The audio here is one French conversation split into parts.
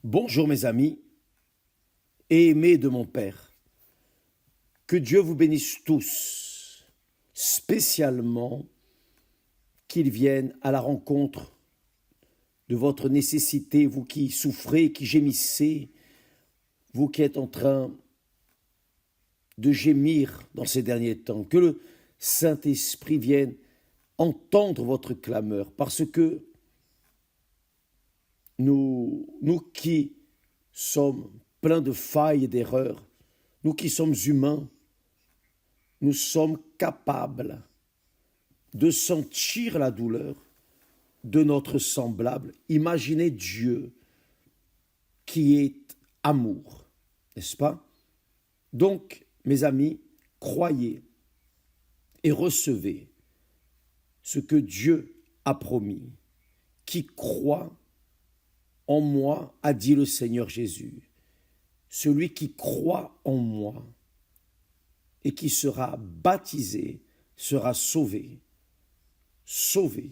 Bonjour mes amis et aimés de mon Père. Que Dieu vous bénisse tous, spécialement qu'il vienne à la rencontre de votre nécessité, vous qui souffrez, qui gémissez, vous qui êtes en train de gémir dans ces derniers temps. Que le Saint-Esprit vienne entendre votre clameur, parce que nous qui sommes pleins de failles et d'erreurs, nous qui sommes humains, nous sommes capables de sentir la douleur de notre semblable. Imaginez Dieu qui est amour, n'est-ce pas? Donc, mes amis, croyez et recevez ce que Dieu a promis. Qui croit en moi, a dit le Seigneur Jésus. Celui qui croit en moi et qui sera baptisé sera sauvé. Sauvé.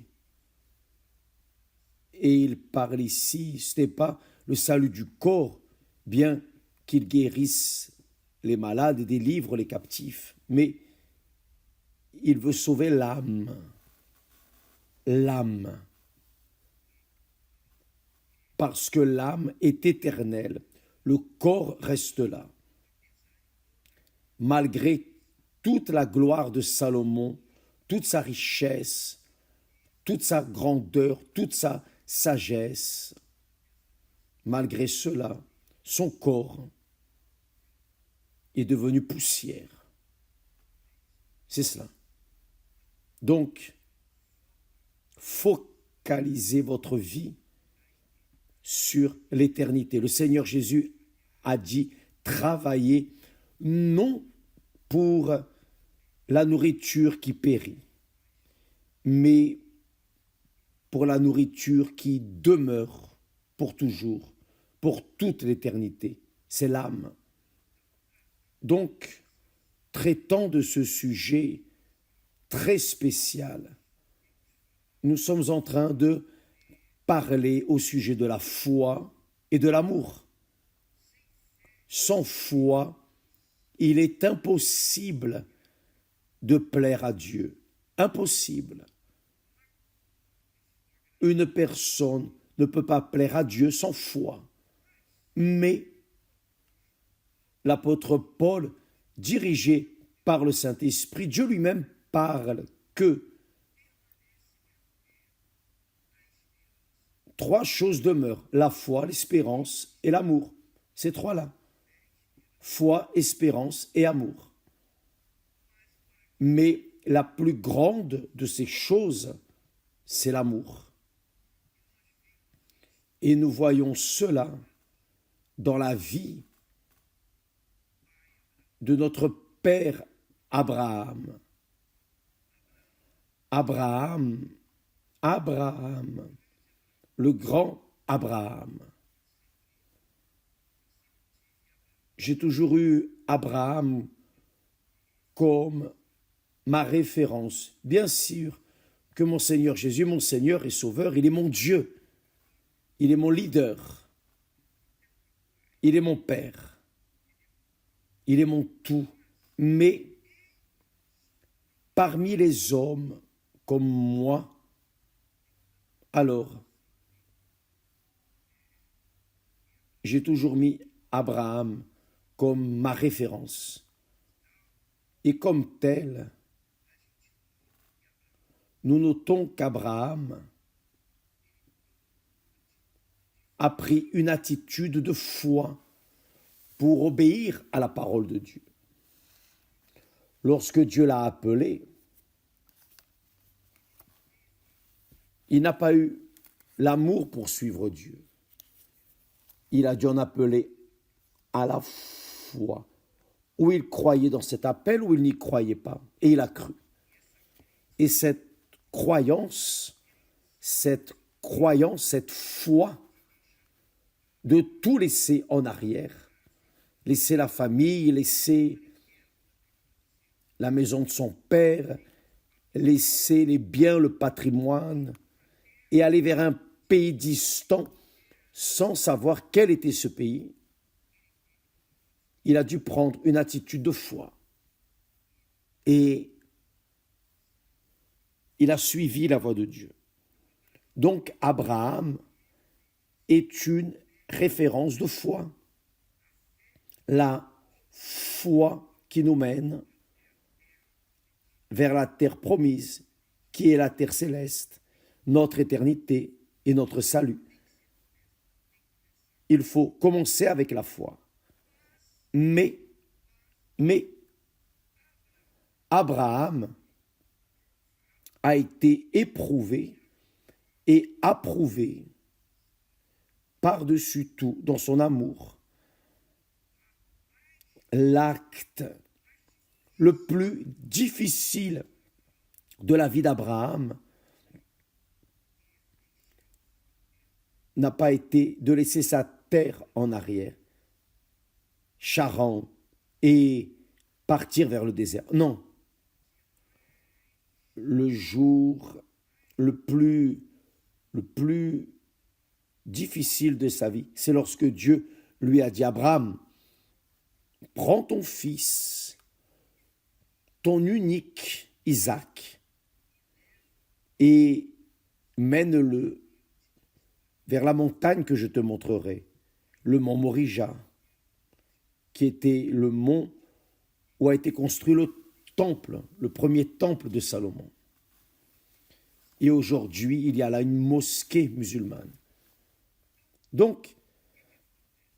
Et il parle ici, ce n'est pas le salut du corps, bien qu'il guérisse les malades et délivre les captifs, mais il veut sauver l'âme. L'âme. Parce que l'âme est éternelle, le corps reste là. Malgré toute la gloire de Salomon, toute sa richesse, toute sa grandeur, toute sa sagesse, malgré cela, son corps est devenu poussière. C'est cela. Donc, focalisez votre vie sur l'éternité. Le Seigneur Jésus a dit, travaillez non pour la nourriture qui périt, mais pour la nourriture qui demeure pour toujours, pour toute l'éternité. C'est l'âme. Donc, traitant de ce sujet très spécial, nous sommes en train de parler au sujet de la foi et de l'amour. Sans foi, il est impossible de plaire à Dieu. Impossible. Une personne ne peut pas plaire à Dieu sans foi. Mais l'apôtre Paul, dirigé par le Saint-Esprit, Dieu lui-même parle que trois choses demeurent, la foi, l'espérance et l'amour. Ces trois-là. Foi, espérance et amour. Mais la plus grande de ces choses, c'est l'amour. Et nous voyons cela dans la vie de notre père Abraham. Abraham, le grand Abraham. J'ai toujours eu Abraham comme ma référence. Bien sûr que mon Seigneur Jésus, mon Seigneur et Sauveur, il est mon Dieu. Il est mon leader. Il est mon Père. Il est mon tout. Mais parmi les hommes comme moi, alors, j'ai toujours mis Abraham comme ma référence. Et comme tel, nous notons qu'Abraham a pris une attitude de foi pour obéir à la parole de Dieu. Lorsque Dieu l'a appelé, il n'a pas eu l'amour pour suivre Dieu. Il a dû en appeler à la foi, où il croyait dans cet appel, où il n'y croyait pas. Et il a cru. Et cette croyance, cette foi, de tout laisser en arrière, laisser la famille, laisser la maison de son père, laisser les biens, le patrimoine, et aller vers un pays distant sans savoir quel était ce pays, il a dû prendre une attitude de foi. Et il a suivi la voie de Dieu. Donc Abraham est une référence de foi. La foi qui nous mène vers la terre promise, qui est la terre céleste, notre éternité et notre salut. Il faut commencer avec la foi. Mais Abraham a été éprouvé et approuvé par-dessus tout dans son amour. L'acte le plus difficile de la vie d'Abraham n'a pas été de laisser sa terre en arrière, Charan, et partir vers le désert. Non. Le jour le plus difficile de sa vie, c'est lorsque Dieu lui a dit, Abraham, prends ton fils, ton unique Isaac, et mène-le vers la montagne que je te montrerai, le mont Morija, qui était le mont où a été construit le temple, le premier temple de Salomon. Et aujourd'hui, il y a là une mosquée musulmane. Donc,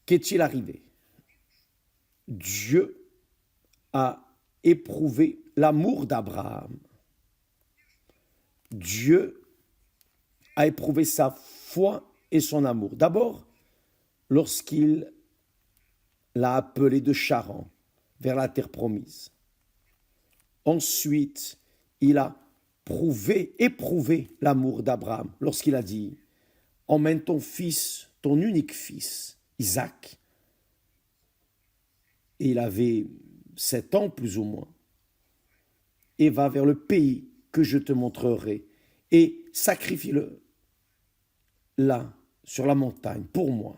qu'est-il arrivé? Dieu a éprouvé l'amour d'Abraham. Dieu a éprouvé sa foi et son amour. D'abord, lorsqu'il l'a appelé de Charan vers la terre promise. Ensuite, il a éprouvé l'amour d'Abraham lorsqu'il a dit, emmène ton fils, ton unique fils, Isaac. Et il avait 7 ans plus ou moins. Et va vers le pays que je te montrerai et sacrifie-le là, sur la montagne, pour moi.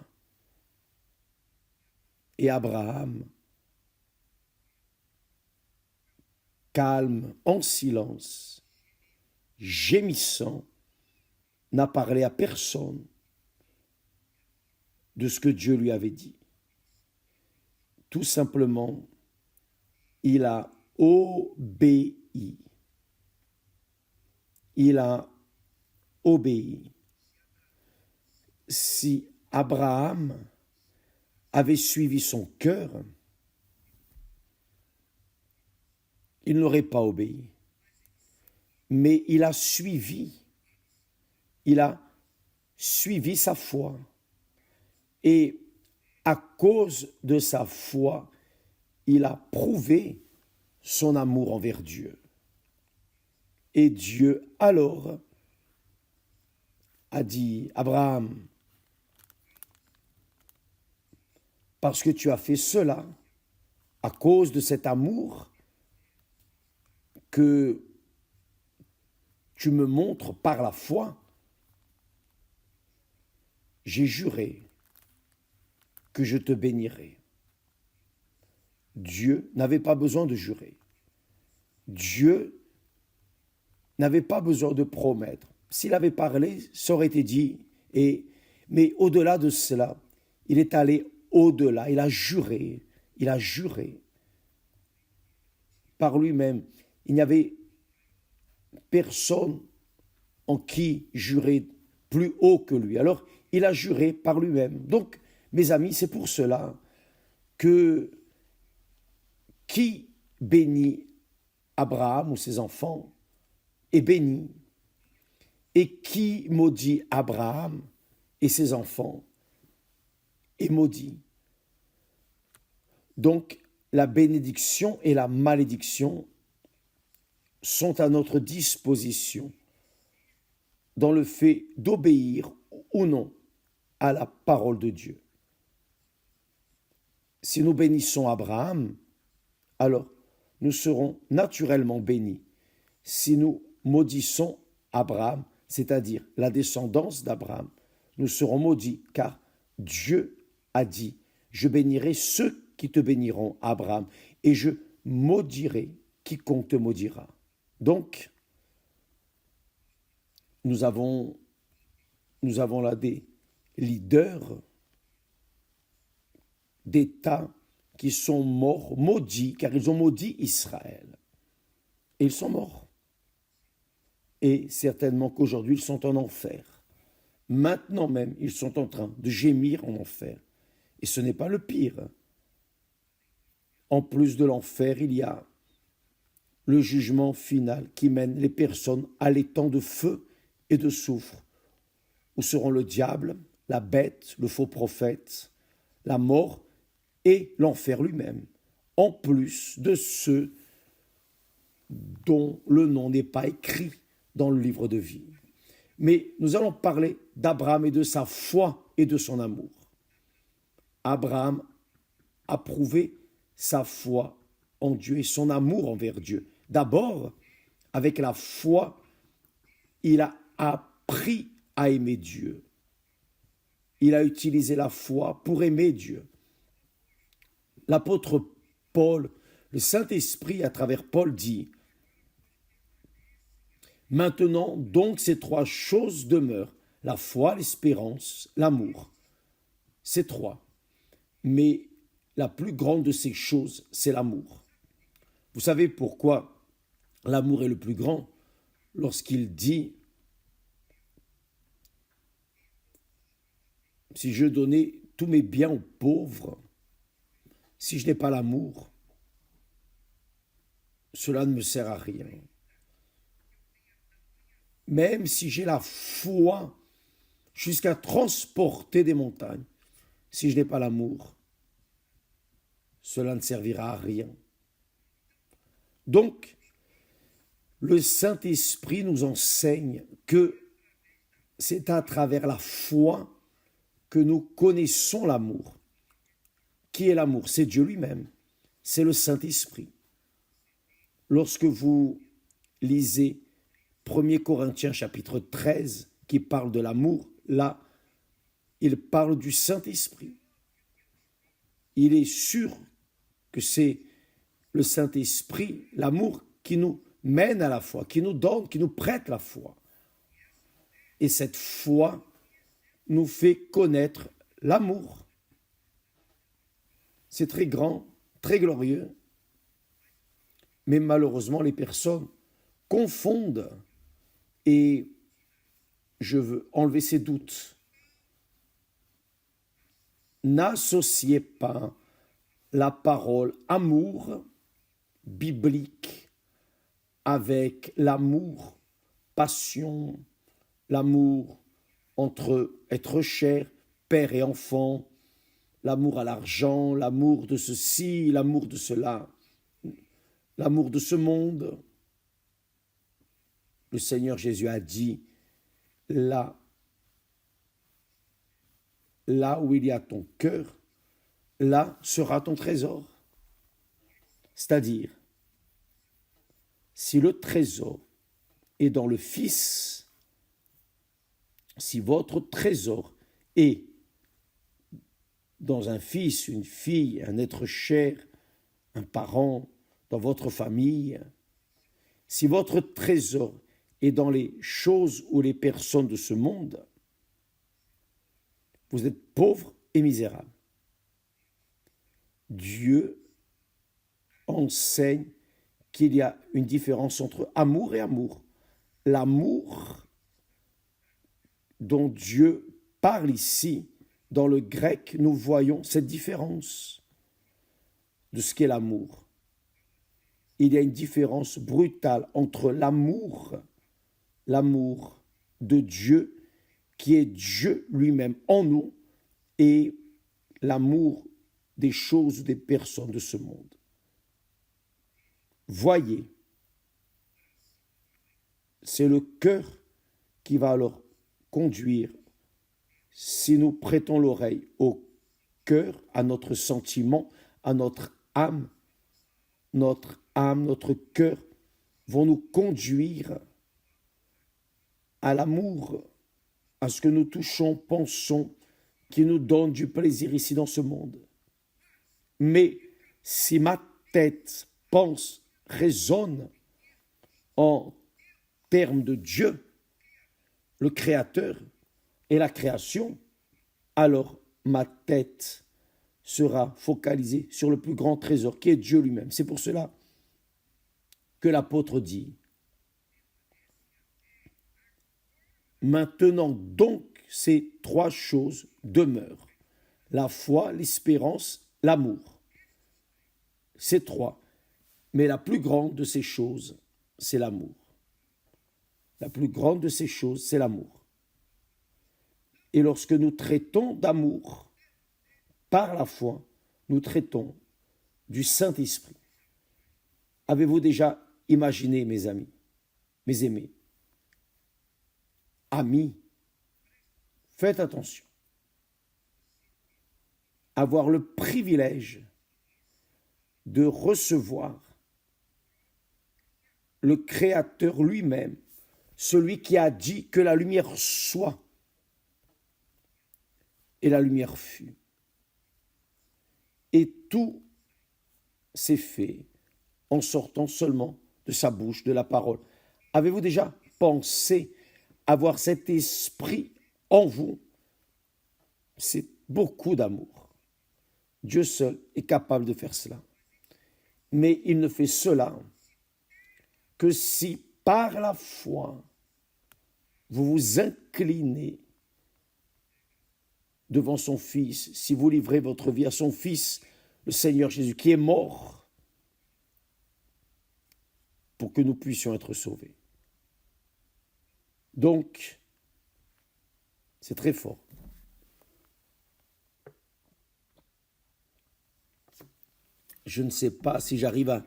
Et Abraham, calme, en silence, gémissant, n'a parlé à personne de ce que Dieu lui avait dit. Tout simplement, il a obéi. Il a obéi. Si Abraham avait suivi son cœur, il n'aurait pas obéi. Mais il a suivi sa foi. Et à cause de sa foi, il a prouvé son amour envers Dieu. Et Dieu alors a dit, Abraham, parce que tu as fait cela, à cause de cet amour que tu me montres par la foi, j'ai juré que je te bénirai. Dieu n'avait pas besoin de jurer. Dieu n'avait pas besoin de promettre. S'il avait parlé, ça aurait été dit. Mais au-delà de cela, il est allé au-delà. Il a juré par lui-même. Il n'y avait personne en qui jurer plus haut que lui. Alors, il a juré par lui-même. Donc, mes amis, c'est pour cela que qui bénit Abraham ou ses enfants est béni, et qui maudit Abraham et ses enfants est maudit. Donc, la bénédiction et la malédiction sont à notre disposition dans le fait d'obéir ou non à la parole de Dieu. Si nous bénissons Abraham, alors nous serons naturellement bénis. Si nous maudissons Abraham, c'est-à-dire la descendance d'Abraham, nous serons maudits, car Dieu a dit, je bénirai ceux qui te béniront, Abraham, et je maudirai quiconque te maudira. Donc, nous avons là des leaders d'États qui sont morts, maudits, car ils ont maudit Israël. Et ils sont morts. Et certainement qu'aujourd'hui, ils sont en enfer. Maintenant même, ils sont en train de gémir en enfer. Et ce n'est pas le pire. En plus de l'enfer, il y a le jugement final qui mène les personnes à l'étang de feu et de soufre, où seront le diable, la bête, le faux prophète, la mort et l'enfer lui-même, en plus de ceux dont le nom n'est pas écrit dans le livre de vie. Mais nous allons parler d'Abraham et de sa foi et de son amour. Abraham a prouvé sa foi en Dieu et son amour envers Dieu. D'abord, avec la foi, il a appris à aimer Dieu. Il a utilisé la foi pour aimer Dieu. L'apôtre Paul, le Saint-Esprit à travers Paul dit « Maintenant donc ces trois choses demeurent, la foi, l'espérance, l'amour. » Ces trois. Mais la plus grande de ces choses, c'est l'amour. Vous savez pourquoi l'amour est le plus grand? Lorsqu'il dit « Si je donnais tous mes biens aux pauvres, si je n'ai pas l'amour, cela ne me sert à rien. Même si j'ai la foi jusqu'à transporter des montagnes, si je n'ai pas l'amour, cela ne servira à rien. » Donc, le Saint-Esprit nous enseigne que c'est à travers la foi que nous connaissons l'amour. Qui est l'amour? C'est Dieu lui-même, c'est le Saint-Esprit. Lorsque vous lisez 1 Corinthiens chapitre 13, qui parle de l'amour, là, il parle du Saint-Esprit. Il est sûr que c'est le Saint-Esprit, l'amour, qui nous mène à la foi, qui nous donne, qui nous prête la foi. Et cette foi nous fait connaître l'amour. C'est très grand, très glorieux, mais malheureusement les personnes confondent, et je veux enlever ces doutes. N'associez pas la parole amour biblique avec l'amour, passion, l'amour entre être cher, père et enfant, l'amour à l'argent, l'amour de ceci, l'amour de cela, l'amour de ce monde. Le Seigneur Jésus a dit, là où il y a ton cœur, là sera ton trésor. C'est-à-dire, si le trésor est dans le Fils, si votre trésor est dans un fils, une fille, un être cher, un parent, dans votre famille, si votre trésor est dans les choses ou les personnes de ce monde, vous êtes pauvre et misérable. Dieu enseigne qu'il y a une différence entre amour et amour. L'amour dont Dieu parle ici, dans le grec, nous voyons cette différence de ce qu'est l'amour. Il y a une différence brutale entre l'amour de Dieu, qui est Dieu lui-même en nous, et l'amour des choses ou des personnes de ce monde. Voyez, c'est le cœur qui va alors conduire, si nous prêtons l'oreille au cœur, à notre sentiment, à notre âme, notre cœur vont nous conduire à l'amour, à ce que nous touchons, pensons, qui nous donne du plaisir ici dans ce monde. Mais si ma tête pense, raisonne en termes de Dieu, le Créateur et la création, alors ma tête sera focalisée sur le plus grand trésor qui est Dieu lui-même. C'est pour cela que l'apôtre dit: maintenant donc ces trois choses demeurent: la foi, l'espérance, l'amour. Ces trois. Mais la plus grande de ces choses, c'est l'amour. La plus grande de ces choses, c'est l'amour. Et lorsque nous traitons d'amour par la foi, nous traitons du Saint-Esprit. Avez-vous déjà imaginé, mes amis, mes aimés, amis, faites attention, avoir le privilège de recevoir le Créateur lui-même, celui qui a dit que la lumière soit, et la lumière fut. Et tout s'est fait en sortant seulement de sa bouche, de la parole. Avez-vous déjà pensé avoir cet esprit en vous? C'est beaucoup d'amour. Dieu seul est capable de faire cela. Mais il ne fait cela que si par la foi, vous vous inclinez devant son Fils, si vous livrez votre vie à son Fils, le Seigneur Jésus, qui est mort pour que nous puissions être sauvés. Donc, c'est très fort. Je ne sais pas si j'arrive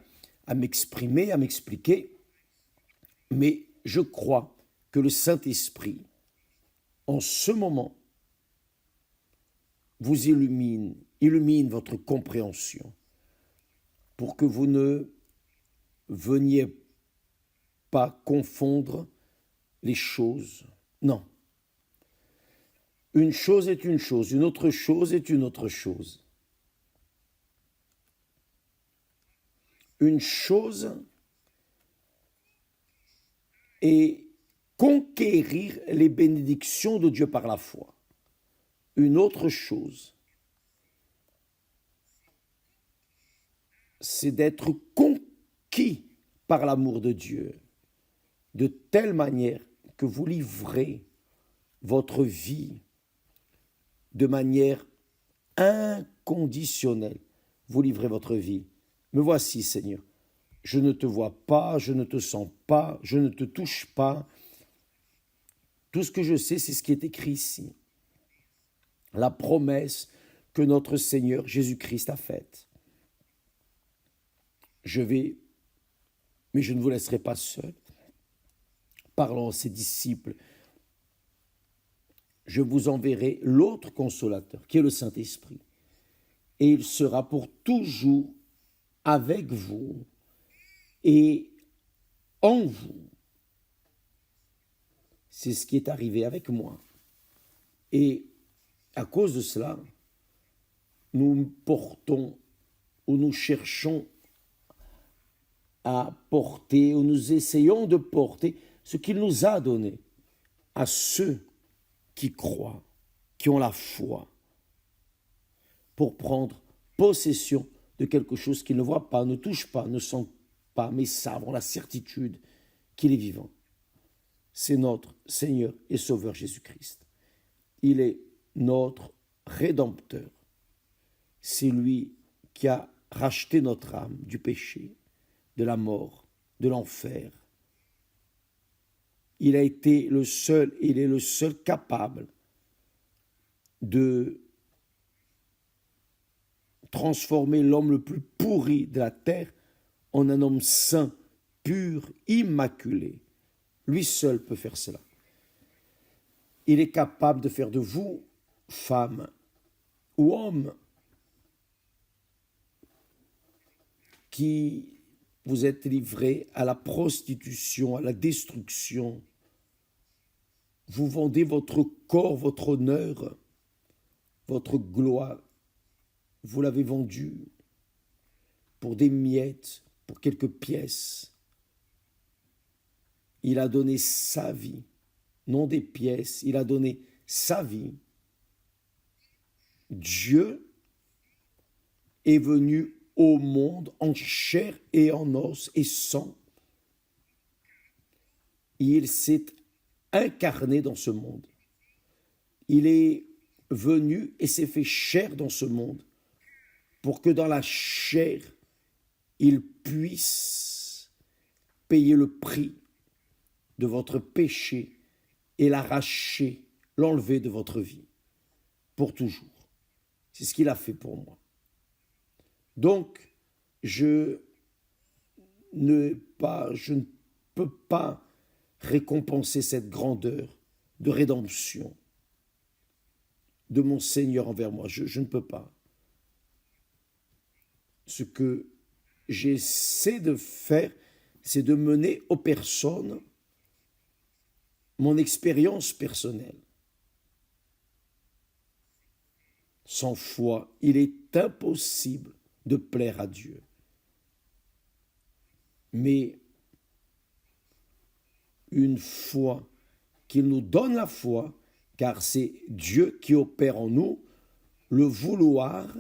à m'exprimer, à m'expliquer, mais je crois que le Saint-Esprit, en ce moment, vous illumine votre compréhension pour que vous ne veniez pas confondre les choses. Non. Une chose est une chose, une autre chose est une autre chose. Une chose est conquérir les bénédictions de Dieu par la foi. Une autre chose, c'est d'être conquis par l'amour de Dieu, de telle manière que vous livrez votre vie de manière inconditionnelle. Vous livrez votre vie. Me voici, Seigneur. Je ne te vois pas, je ne te sens pas, je ne te touche pas. Tout ce que je sais, c'est ce qui est écrit ici. La promesse que notre Seigneur Jésus-Christ a faite. Mais je ne vous laisserai pas seul. Parlons à ses disciples. Je vous enverrai l'autre consolateur, qui est le Saint-Esprit. Et il sera pour toujours avec vous et en vous. C'est ce qui est arrivé avec moi. Et à cause de cela, nous portons ou nous cherchons à porter, ou nous essayons de porter ce qu'il nous a donné à ceux qui croient, qui ont la foi, pour prendre possession de quelque chose qu'ils ne voient pas, ne touchent pas, ne sentent pas, mais savent, ont la certitude qu'il est vivant. C'est notre Seigneur et Sauveur Jésus-Christ. Il est notre Rédempteur. C'est lui qui a racheté notre âme du péché, de la mort, de l'enfer. Il a été le seul, il est le seul capable de transformer l'homme le plus pourri de la terre en un homme saint, pur, immaculé. Lui seul peut faire cela. Il est capable de faire de vous, femme ou homme, qui vous êtes livrés à la prostitution, à la destruction. Vous vendez votre corps, votre honneur votre gloire, vous l'avez vendue pour des miettes, pour quelques pièces. Il a donné sa vie, non des pièces, il a donné sa vie. Dieu est venu au monde en chair et en os et sang. Il s'est incarné dans ce monde. Il est venu et s'est fait chair dans ce monde pour que dans la chair, il puisse payer le prix de votre péché et l'arracher, l'enlever de votre vie pour toujours. C'est ce qu'il a fait pour moi. Donc, je ne peux pas récompenser cette grandeur de rédemption de mon Seigneur envers moi. Je ne peux pas. Ce que j'essaie de faire, c'est de mener aux personnes mon expérience personnelle. Sans foi, il est impossible de plaire à Dieu. Mais une foi qu'il nous donne la foi, car c'est Dieu qui opère en nous le vouloir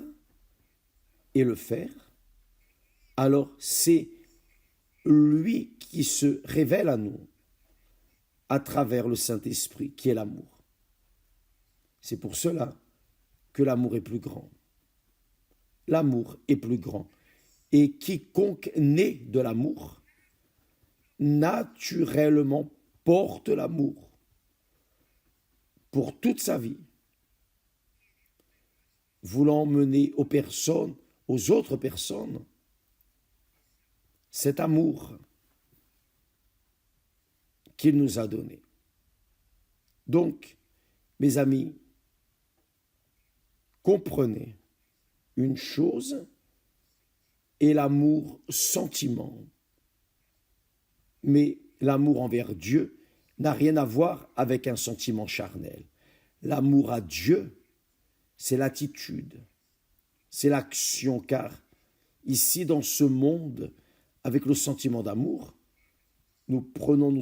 et le faire, alors c'est lui qui se révèle à nous à travers le Saint-Esprit qui est l'amour. C'est pour cela que l'amour est plus grand. L'amour est plus grand. Et quiconque naît de l'amour, naturellement porte l'amour pour toute sa vie, voulant mener aux autres personnes, cet amour qu'il nous a donné. Donc, mes amis, comprenez une chose est l'amour sentiment. Mais l'amour envers Dieu n'a rien à voir avec un sentiment charnel. L'amour à Dieu, c'est l'attitude, c'est l'action, car ici dans ce monde, avec le sentiment d'amour, nous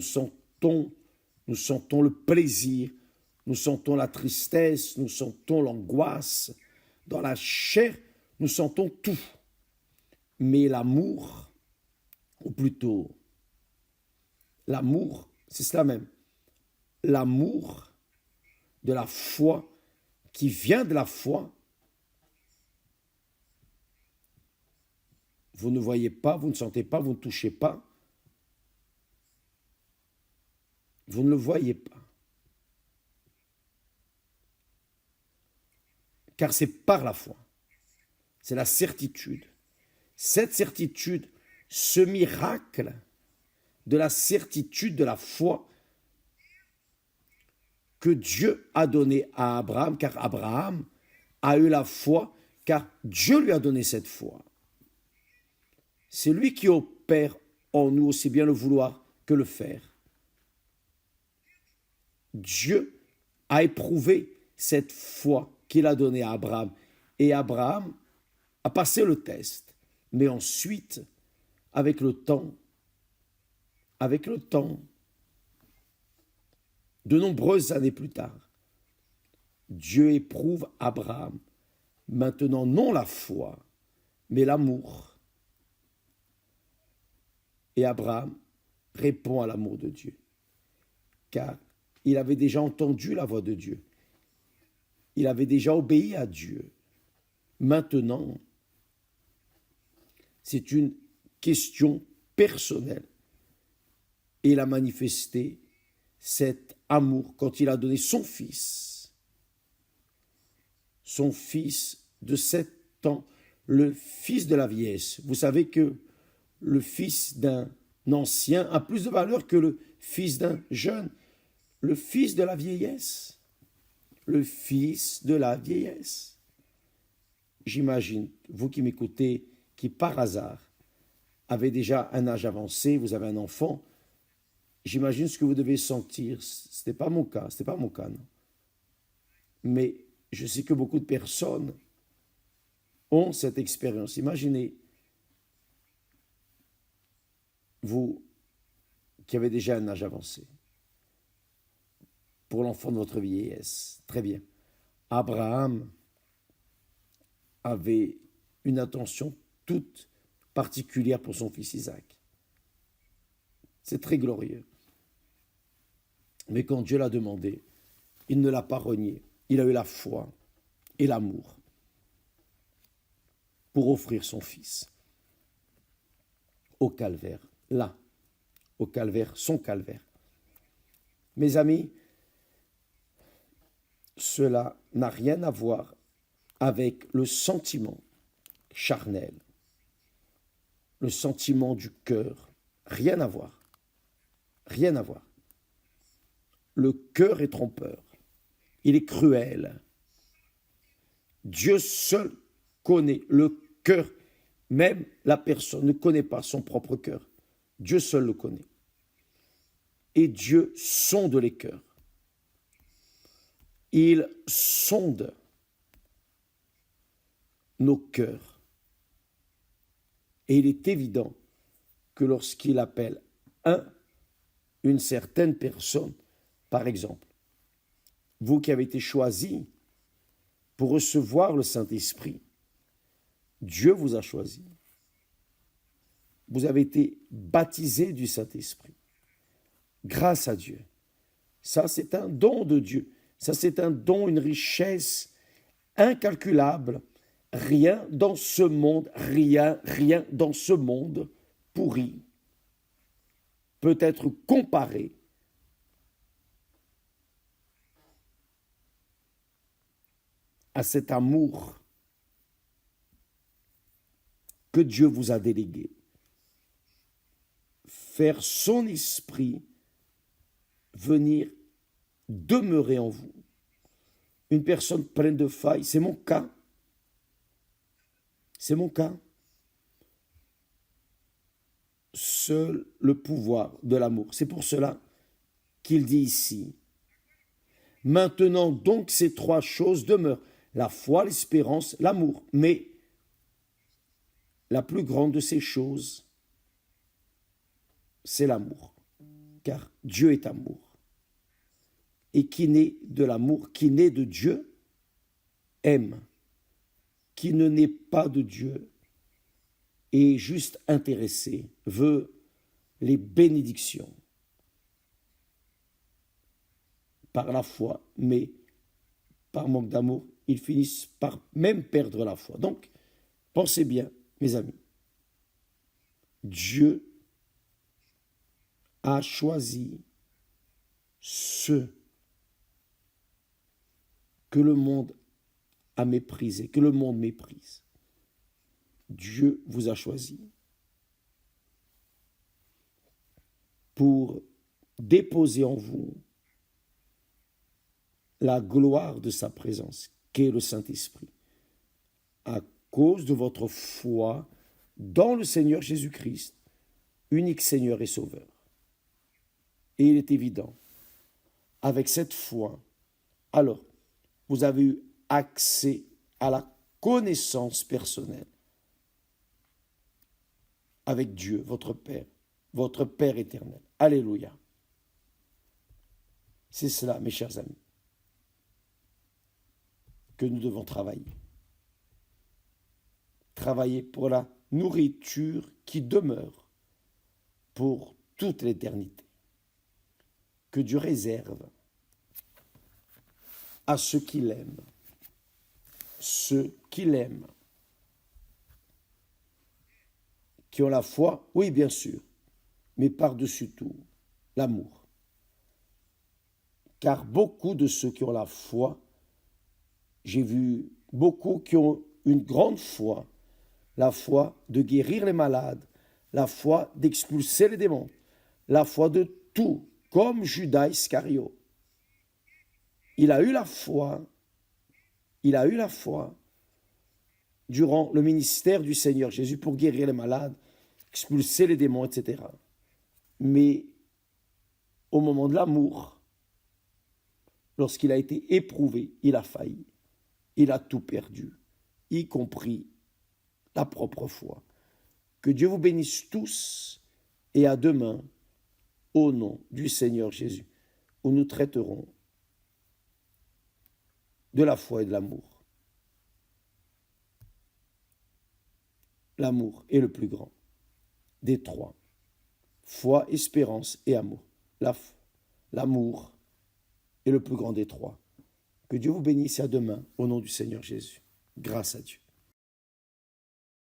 sentons le plaisir, nous sentons la tristesse, nous sentons l'angoisse. Dans la chair, nous sentons tout. Mais l'amour, ou plutôt, l'amour, c'est cela même. L'amour de la foi, qui vient de la foi, vous ne voyez pas, vous ne sentez pas, vous ne touchez pas. Vous ne le voyez pas. Car c'est par la foi. C'est la certitude. Cette certitude, ce miracle de la certitude de la foi que Dieu a donné à Abraham, car Abraham a eu la foi, car Dieu lui a donné cette foi. C'est lui qui opère en nous aussi bien le vouloir que le faire. Dieu a éprouvé cette foi qu'il a donnée à Abraham. Et Abraham a passé le test. Mais ensuite, avec le temps, de nombreuses années plus tard, Dieu éprouve Abraham. Maintenant, non la foi, mais l'amour. Et Abraham répond à l'amour de Dieu. Car il avait déjà entendu la voix de Dieu. Il avait déjà obéi à Dieu. Maintenant, c'est une question personnelle. Et il a manifesté cet amour quand il a donné son fils de 7 ans, le fils de la vieillesse. Vous savez que le fils d'un ancien a plus de valeur que le fils d'un jeune. Le fils de la vieillesse. Le fils de la vieillesse. J'imagine, vous qui m'écoutez, qui par hasard avez déjà un âge avancé, vous avez un enfant, j'imagine ce que vous devez sentir. Ce n'était pas mon cas, non. Mais je sais que beaucoup de personnes ont cette expérience. Imaginez, vous qui avez déjà un âge avancé, pour l'enfant de votre vieillesse, très bien. Abraham avait une attention toute particulière pour son fils Isaac. C'est très glorieux. Mais quand Dieu l'a demandé, il ne l'a pas renié. Il a eu la foi et l'amour pour offrir son fils au calvaire, là, au calvaire, son calvaire. Mes amis, cela n'a rien à voir avec le sentiment charnel, le sentiment du cœur. Rien à voir. Rien à voir. Le cœur est trompeur. Il est cruel. Dieu seul connaît le cœur. Même la personne ne connaît pas son propre cœur. Dieu seul le connaît. Et Dieu sonde les cœurs. Il sonde nos cœurs. Et il est évident que lorsqu'il appelle une certaine personne, par exemple, vous qui avez été choisi pour recevoir le Saint-Esprit, Dieu vous a choisi. Vous avez été baptisé du Saint-Esprit. Grâce à Dieu. Ça, c'est un don de Dieu. Ça, c'est un don, une richesse incalculable. Rien dans ce monde, rien dans ce monde pourri peut être comparé à cet amour que Dieu vous a délégué. Faire son esprit venir demeurer en vous. Une personne pleine de failles, c'est mon cas. C'est mon cas. Seul le pouvoir de l'amour. C'est pour cela qu'il dit ici, maintenant donc ces trois choses demeurent, la foi, l'espérance, l'amour. Mais la plus grande de ces choses, c'est l'amour. Car Dieu est amour. Et qui naît de l'amour, qui naît de Dieu, aime. Qui ne naît pas de Dieu est juste intéressé, veut les bénédictions par la foi, mais par manque d'amour, ils finissent par même perdre la foi. Donc, pensez bien, mes amis, Dieu a choisi ceux que le monde a méprisé, que le monde méprise. Dieu vous a choisi pour déposer en vous la gloire de sa présence, qu'est le Saint-Esprit, à cause de votre foi dans le Seigneur Jésus-Christ, unique Seigneur et Sauveur. Et il est évident, avec cette foi, alors, vous avez eu accès à la connaissance personnelle avec Dieu, votre Père éternel. Alléluia. C'est cela, mes chers amis, que nous devons travailler. Travailler pour la nourriture qui demeure pour toute l'éternité, que Dieu réserve à ceux qui l'aiment, qui ont la foi, oui bien sûr, mais par-dessus tout, l'amour. Car beaucoup de ceux qui ont la foi, j'ai vu beaucoup qui ont une grande foi, la foi de guérir les malades, la foi d'expulser les démons, la foi de tout, comme Judas Iscariote. Il a eu la foi durant le ministère du Seigneur Jésus pour guérir les malades, expulser les démons, etc. Mais au moment de l'amour, lorsqu'il a été éprouvé, il a failli. il a tout perdu, y compris la propre foi. Que Dieu vous bénisse tous et à demain au nom du Seigneur Jésus, où nous traiterons de la foi et de l'amour. L'amour est le plus grand des trois. Foi, espérance et amour. L'amour est le plus grand des trois. Que Dieu vous bénisse à demain au nom du Seigneur Jésus. Grâce à Dieu.